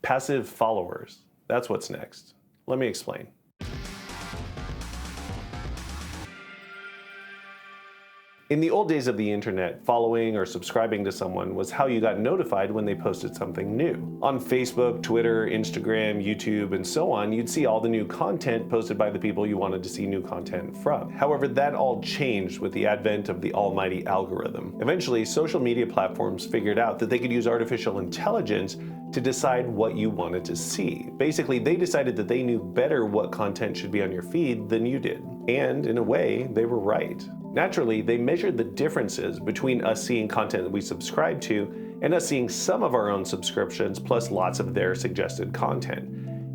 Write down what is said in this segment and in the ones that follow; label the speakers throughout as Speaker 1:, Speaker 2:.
Speaker 1: Passive followers. That's what's next. Let me explain. In the old days of the internet, following or subscribing to someone was how you got notified when they posted something new. On Facebook, Twitter, Instagram, YouTube, and so on, you'd see all the new content posted by the people you wanted to see new content from. However, that all changed with the advent of the almighty algorithm. Eventually, social media platforms figured out that they could use artificial intelligence to decide what you wanted to see. Basically, they decided that they knew better what content should be on your feed than you did. And in a way, they were right. Naturally, they measured the differences between us seeing content that we subscribe to and us seeing some of our own subscriptions plus lots of their suggested content.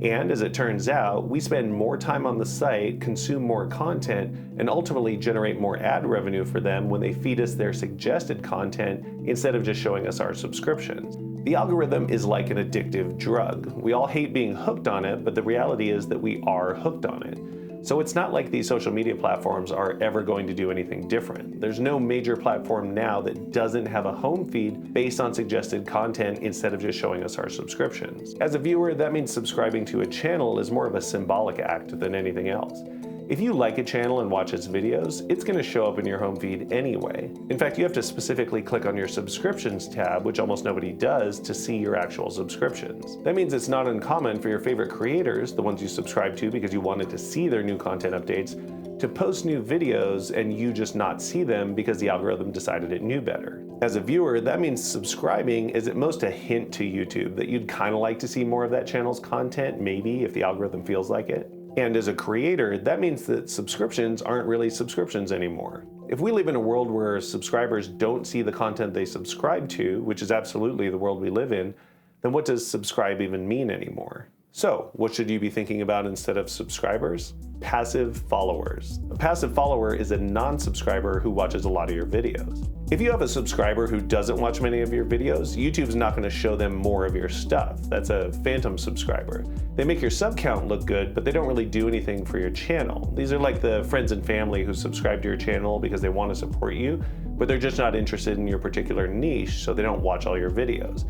Speaker 1: And as it turns out, we spend more time on the site, consume more content, and ultimately generate more ad revenue for them when they feed us their suggested content instead of just showing us our subscriptions. The algorithm is like an addictive drug. We all hate being hooked on it, but the reality is that we are hooked on it. So it's not like these social media platforms are ever going to do anything different. There's no major platform now that doesn't have a home feed based on suggested content instead of just showing us our subscriptions. As a viewer, that means subscribing to a channel is more of a symbolic act than anything else. If you like a channel and watch its videos, it's going to show up in your home feed anyway. In fact, you have to specifically click on your subscriptions tab, which almost nobody does, to see your actual subscriptions. That means it's not uncommon for your favorite creators, the ones you subscribe to because you wanted to see their new content updates, to post new videos and you just not see them because the algorithm decided it knew better. As a viewer, that means subscribing is at most a hint to YouTube that you'd kind of like to see more of that channel's content, maybe, if the algorithm feels like it. And as a creator, that means that subscriptions aren't really subscriptions anymore. If we live in a world where subscribers don't see the content they subscribe to, which is absolutely the world we live in, then what does subscribe even mean anymore? So, what should you be thinking about instead of subscribers? Passive followers. A passive follower is a non-subscriber who watches a lot of your videos. If you have a subscriber who doesn't watch many of your videos, YouTube's not going to show them more of your stuff. That's a phantom subscriber. They make your sub count look good, but they don't really do anything for your channel. These are like the friends and family who subscribe to your channel because they want to support you, but they're just not interested in your particular niche, so they don't watch all your videos.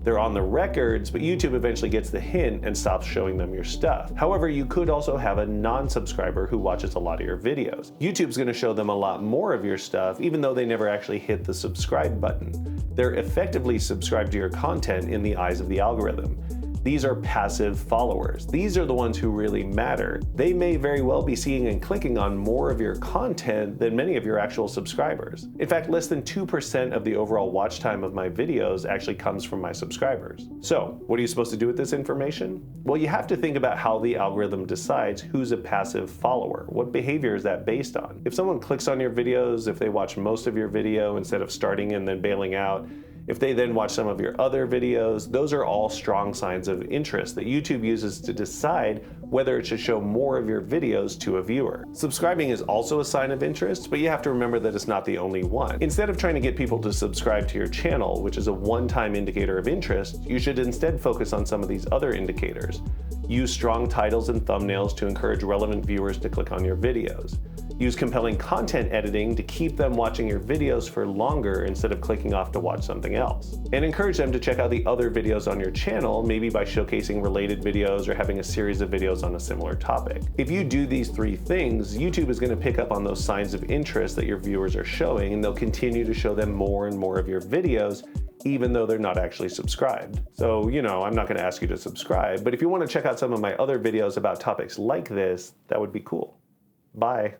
Speaker 1: They're on the records, but YouTube eventually gets the hint and stops showing them your stuff. However, you could also have a non-subscriber who watches a lot of your videos. YouTube's going to show them a lot more of your stuff, even though they never actually hit the subscribe button. They're effectively subscribed to your content in the eyes of the algorithm. These are passive followers. These are the ones who really matter. They may very well be seeing and clicking on more of your content than many of your actual subscribers. In fact, less than 2% of the overall watch time of my videos actually comes from my subscribers. So, what are you supposed to do with this information? Well, you have to think about how the algorithm decides who's a passive follower. What behavior is that based on? If someone clicks on your videos, if they watch most of your video instead of starting and then bailing out, if they then watch some of your other videos, those are all strong signs of interest that YouTube uses to decide whether it should show more of your videos to a viewer. Subscribing is also a sign of interest, but you have to remember that it's not the only one. Instead of trying to get people to subscribe to your channel, which is a one-time indicator of interest, you should instead focus on some of these other indicators. Use strong titles and thumbnails to encourage relevant viewers to click on your videos. Use compelling content editing to keep them watching your videos for longer instead of clicking off to watch something else. And encourage them to check out the other videos on your channel, maybe by showcasing related videos or having a series of videos on a similar topic. If you do these three things, YouTube is going to pick up on those signs of interest that your viewers are showing, and they'll continue to show them more and more of your videos, even though they're not actually subscribed. So, I'm not going to ask you to subscribe, but if you want to check out some of my other videos about topics like this, that would be cool. Bye.